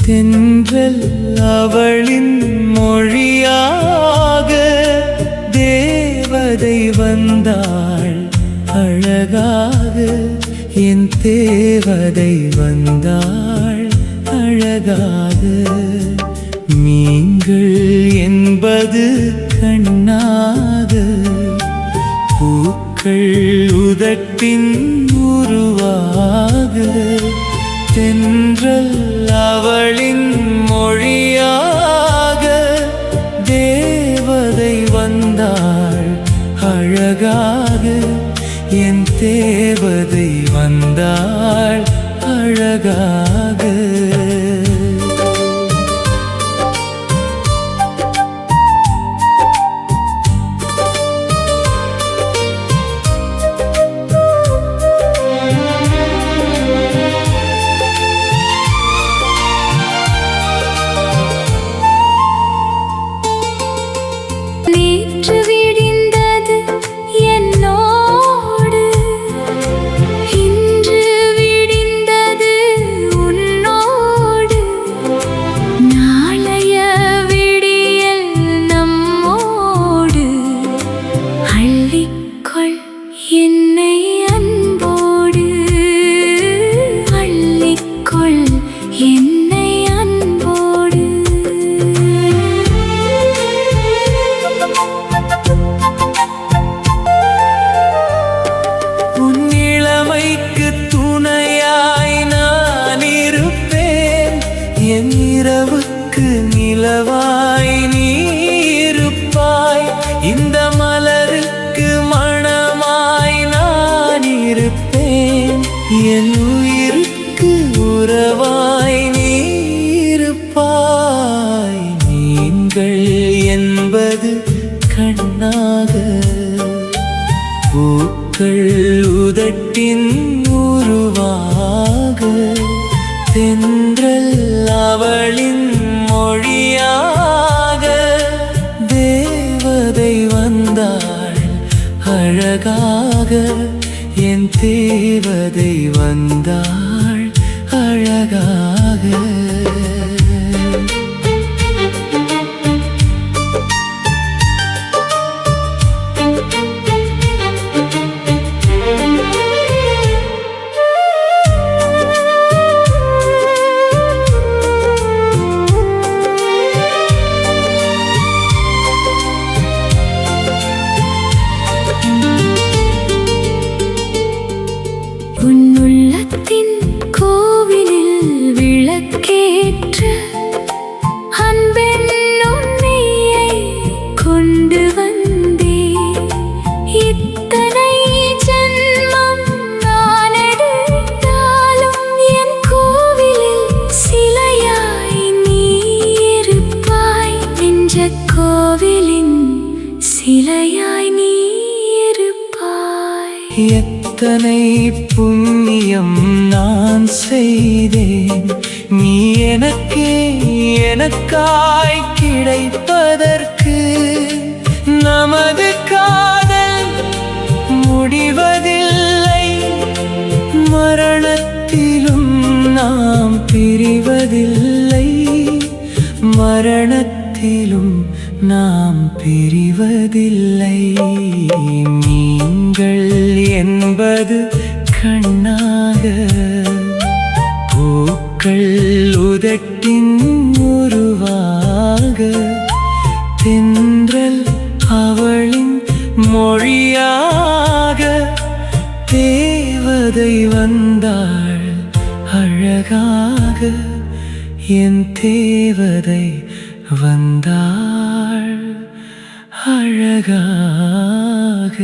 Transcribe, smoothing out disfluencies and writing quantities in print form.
தென்றல் அவளின் மொழியாக தேவதை வந்தாள் அழகாக. என் தேவதை வந்தாள் அழகாக. மீன்கள் என்பது கண்ணாக, பூக்கள் உதட்டின் உருவாக. தென்றல் அவளின் மொழியாக தேவதை வந்தாள் அழகாக. என் தேவதை வந்தாள் அழகாக. நேற்று விடிந்தது என்னோடு, இன்று விடிந்தது உன்னோடு. நாளைய விடியல் நம்மோடு. அள்ளிக்கொள் என்னை அன்போடு, அள்ளிக்கொள் என்னை அன்போடு. உன் இளமைக்கு துணையாய் நான் இருப்பேன். என் இரவுக்கு நிலவாய் நீ இருப்பாய். இந்த மலருக்கு மணமாய் நான் இருப்பேன். என் உயிருக்கு உறவாய் நீ இருப்பாய். மீன்கள் என்பது கண்ணாக, பூக்கள் உதட்டின் உருவாக. தென்றல் அவளின் மொழியாக தேவதை வந்தாள் அழகாக. என் தேவதை வந்தாள் அழகாக. உன் உள்ளத்தின் கோவிலில் விளக்கேற்ற அன்பென்னும் நெய்யை கொண்டு வந்தேன். இத்தனை ஜென்மம் நான் எடுத்தாலும் என் கோவிலில் சிலையாய் நீ இருப்பாய். நெஞ்ச கோவிலின் சிலையாய் நீ இருப்பாய். எத்தனை புண்ணியம் நான் செய்தேன், நீ எனக்காய் கிடைப்பதற்கு. நமது காதல் முடிவதில்லை, மரணத்திலும் நாம் பிரிவதில்லை. மரணத்திலும் நாம் பிரிவதில்லை. நீங்கள் என்பது கண்ணாக, பூக்கள் உதட்டின் உருவாக. தென்றல் அவளின் மொழியாக தேவதை வந்தாள் அழகாக. என் தேவதை வந்தாள் அழகாக.